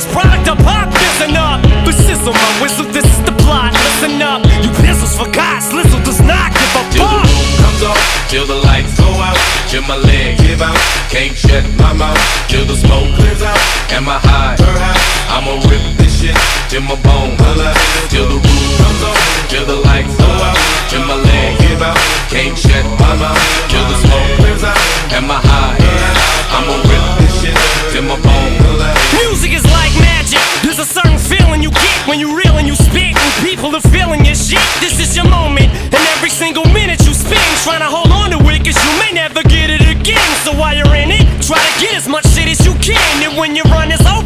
product of pop, listen up. But sizzle my whistle, this is the plot, listen up. You pizzles forgot, Slizzle does not give a Till the fuck. roof comes off, till the lights go out, till my leg give out, can't shut my mouth, till the smoke clears out, and my high, I'ma rip this shit, till my bone holla, till the roof comes off, till the lights go out, till my leg give out, can't shut my mouth, till the smoke clears out, and my high, I'ma rip this shit, till my bone holla. Music is like magic. There's a certain feeling you get when you reel and you spit, and people are feeling your shit. This is your moment, and every single minute you spend trying to hold on to it, cause you may never get it again. So while you're in it, try to get as much shit as you can, and when your run is over,